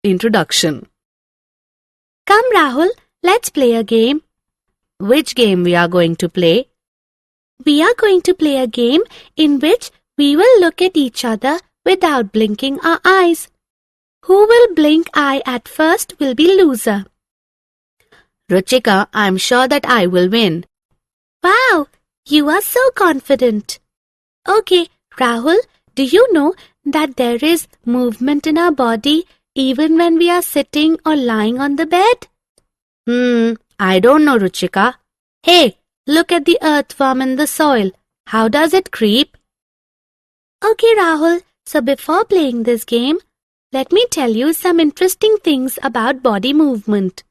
Introduction. Come, Rahul, let's play a game. Which game we are going to play? We are going to play a game in which we will look at each other without blinking our eyes. Who will blink eye at first will be loser. Ruchika, I'm sure that I will win. Wow, you are so confident. Okay, Rahul, do you know that there is movement in our body even when we are sitting or lying on the bed? I don't know, Ruchika. Hey, look at the earthworm in the soil. How does it creep? Okay, Rahul, so before playing this game, let me tell you some interesting things about body movement.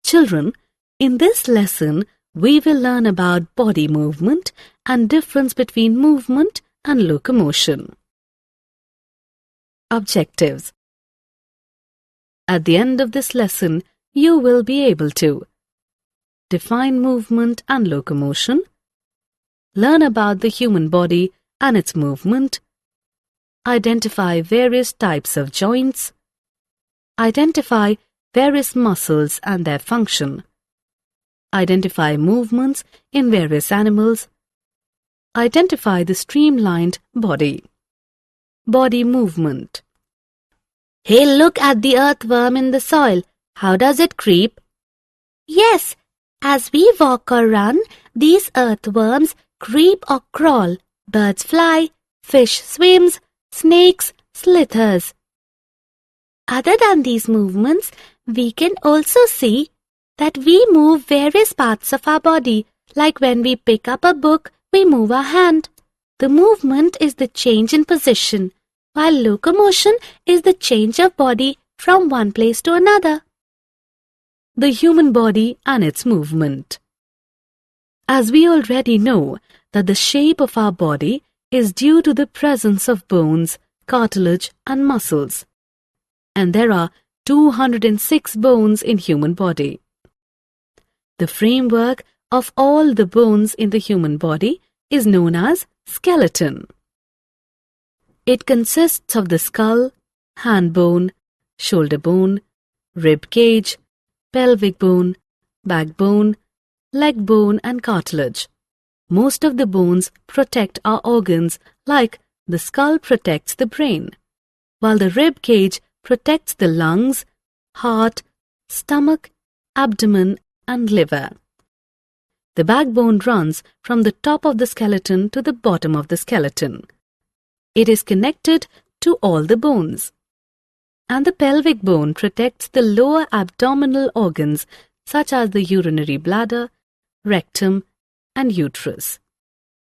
Children, in this lesson, we will learn about body movement and difference between movement and locomotion. Objectives. At the end of this lesson, you will be able to define movement and locomotion, learn about the human body and its movement, identify various types of joints, identify various muscles and their function, identify movements in various animals, identify the streamlined body. Body movement. Hey, look at the earthworm in the soil. How does it creep? Yes, as we walk or run, these earthworms creep or crawl. Birds fly, fish swims, snakes slithers. Other than these movements, we can also see that we move various parts of our body. Like when we pick up a book, we move our hand. The movement is the change in position, while locomotion is the change of body from one place to another. The human body and its movement. As we already know that the shape of our body is due to the presence of bones, cartilage and muscles. And there are 206 bones in human body. The framework of all the bones in the human body is known as skeleton. It consists of the skull, hand bone, shoulder bone, rib cage, pelvic bone, backbone, leg bone and cartilage. Most of the bones protect our organs, like the skull protects the brain, while the rib cage protects the lungs, heart, stomach, abdomen and liver. The backbone runs from the top of the skeleton to the bottom of the skeleton. It is connected to all the bones. And the pelvic bone protects the lower abdominal organs such as the urinary bladder, rectum and uterus.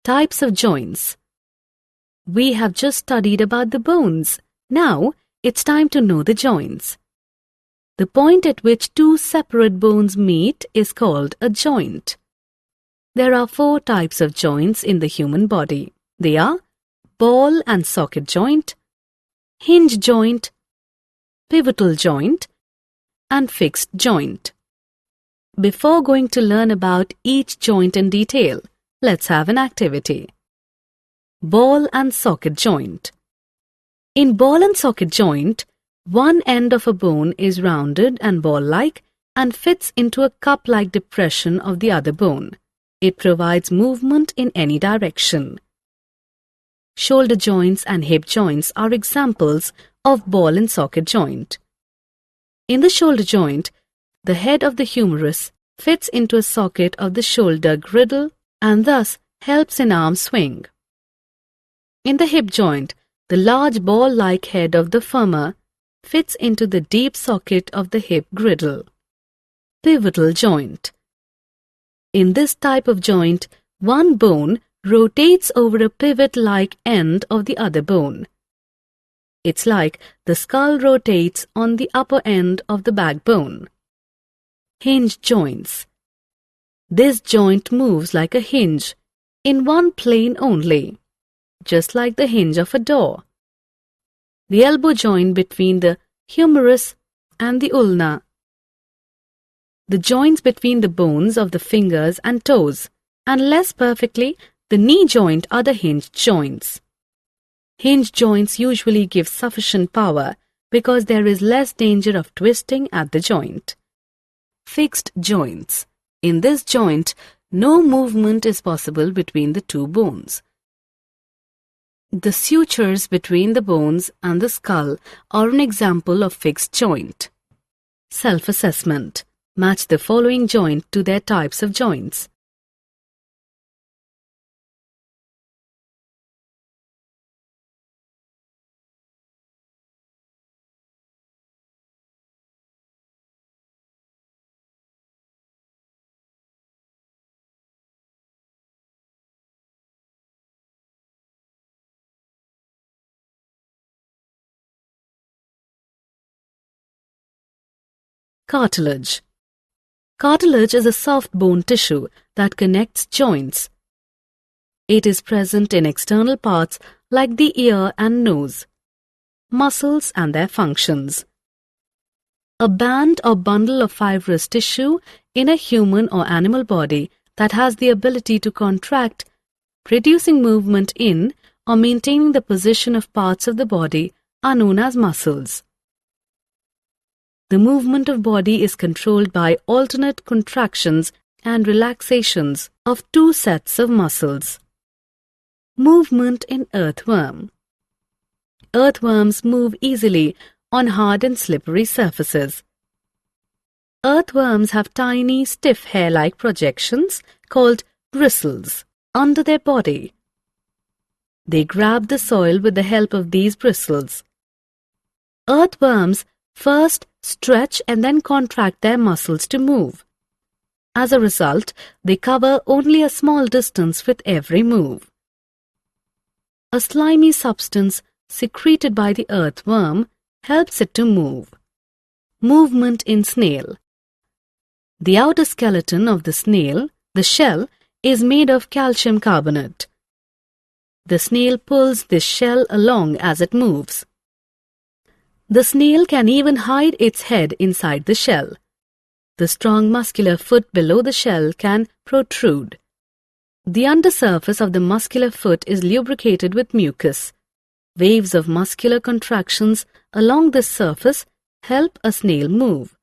Types of joints. We have just studied about the bones. Now it's time to know the joints. The point at which two separate bones meet is called a joint. There are 4 types of joints in the human body. They are ball and socket joint, hinge joint, pivotal joint, and fixed joint. Before going to learn about each joint in detail, let's have an activity. Ball and socket joint. In ball and socket joint, one end of a bone is rounded and ball-like and fits into a cup-like depression of the other bone. It provides movement in any direction. Shoulder joints and hip joints are examples of ball and socket joint. In the shoulder joint, the head of the humerus fits into a socket of the shoulder girdle and thus helps in arm swing. In the hip joint, the large ball-like head of the femur fits into the deep socket of the hip girdle. Pivotal joint. In this type of joint, one bone rotates over a pivot-like end of the other bone. It's like the skull rotates on the upper end of the backbone. Hinge joints. This joint moves like a hinge, in one plane only, just like the hinge of a door. The elbow joint between the humerus and the ulna. The joints between the bones of the fingers and toes, and less perfectly, the knee joint are the hinge joints. Hinge joints usually give sufficient power because there is less danger of twisting at the joint. Fixed joints. In this joint, no movement is possible between the two bones. The sutures between the bones and the skull are an example of fixed joint. Self-assessment. Match the following joint to their types of joints. Cartilage. Cartilage is a soft bone tissue that connects joints. It is present in external parts like the ear and nose, muscles and their functions. A band or bundle of fibrous tissue in a human or animal body that has the ability to contract, producing movement in or maintaining the position of parts of the body are known as muscles. The movement of body is controlled by alternate contractions and relaxations of two sets of muscles. Movement in earthworm. Earthworms move easily on hard and slippery surfaces. Earthworms have tiny, stiff hair-like projections called bristles under their body. They grab the soil with the help of these bristles. Earthworms first stretch and then contract their muscles to move. As a result, they cover only a small distance with every move. A slimy substance secreted by the earthworm helps it to move. Movement in snail. The outer skeleton of the snail, the shell, is made of calcium carbonate. The snail pulls this shell along as it moves. The snail can even hide its head inside the shell. The strong muscular foot below the shell can protrude. The undersurface of the muscular foot is lubricated with mucus. Waves of muscular contractions along this surface help a snail move.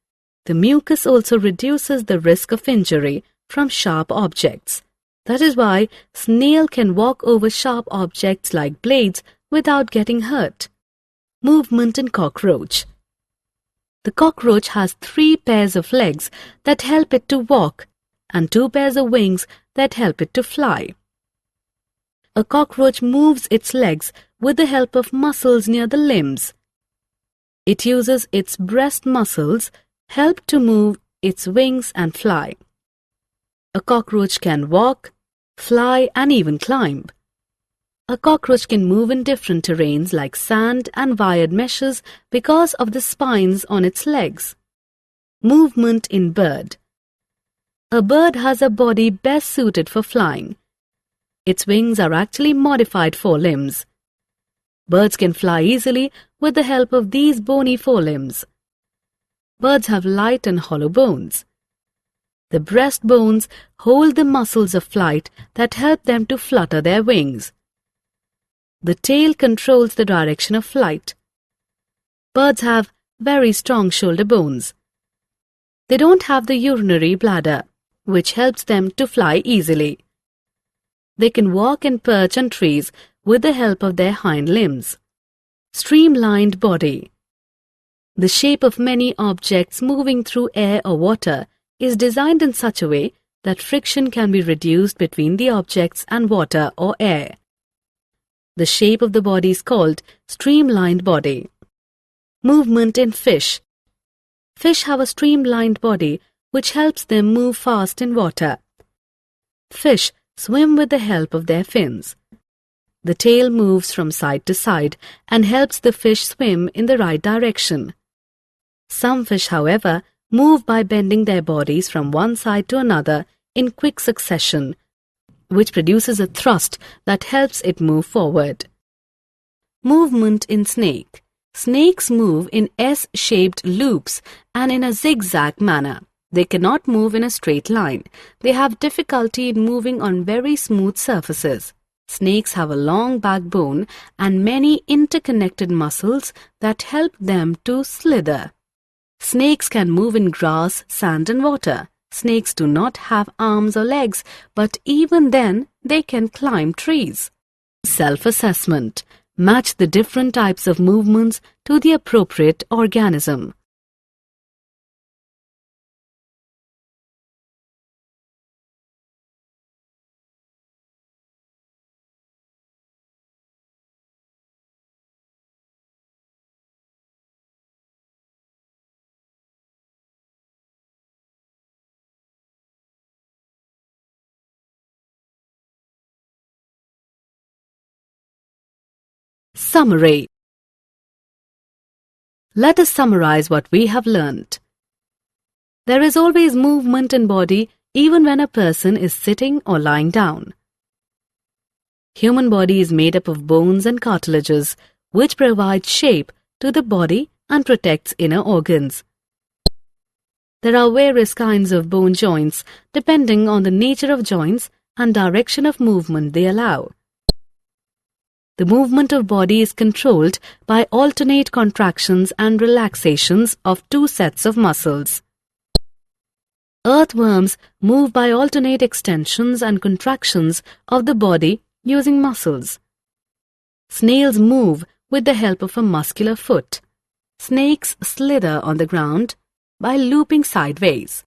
The mucus also reduces the risk of injury from sharp objects. That is why snail can walk over sharp objects like blades without getting hurt. Movement in cockroach. The cockroach has 3 pairs of legs that help it to walk and 2 pairs of wings that help it to fly. A cockroach moves its legs with the help of muscles near the limbs. It uses its breast muscles help to move its wings and fly. A cockroach can walk, fly and even climb. A cockroach can move in different terrains like sand and wired meshes because of the spines on its legs. Movement in bird. A bird has a body best suited for flying. Its wings are actually modified forelimbs. Birds can fly easily with the help of these bony forelimbs. Birds have light and hollow bones. The breast bones hold the muscles of flight that help them to flutter their wings. The tail controls the direction of flight. Birds have very strong shoulder bones. They don't have the urinary bladder, which helps them to fly easily. They can walk and perch on trees with the help of their hind limbs. Streamlined body. The shape of many objects moving through air or water is designed in such a way that friction can be reduced between the objects and water or air. The shape of the body is called streamlined body. Movement in fish. Fish have a streamlined body which helps them move fast in water. Fish swim with the help of their fins. The tail moves from side to side and helps the fish swim in the right direction. Some fish, however, move by bending their bodies from one side to another in quick succession, which produces a thrust that helps it move forward. Movement in snake. Snakes move in S-shaped loops and in a zigzag manner. They cannot move in a straight line. They have difficulty in moving on very smooth surfaces. Snakes have a long backbone and many interconnected muscles that help them to slither. Snakes can move in grass, sand and water. Snakes do not have arms or legs, but even then they can climb trees. Self-assessment. Match the different types of movements to the appropriate organism. Summary. Let us summarize what we have learnt. There is always movement in body even when a person is sitting or lying down. Human body is made up of bones and cartilages, which provide shape to the body and protects inner organs. There are various kinds of bone joints depending on the nature of joints and direction of movement they allow. The movement of body is controlled by alternate contractions and relaxations of two sets of muscles. Earthworms move by alternate extensions and contractions of the body using muscles. Snails move with the help of a muscular foot. Snakes slither on the ground by looping sideways.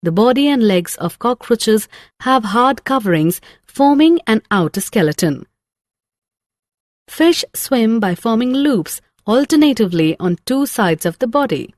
The body and legs of cockroaches have hard coverings forming an outer skeleton. Fish swim by forming loops alternatively on two sides of the body.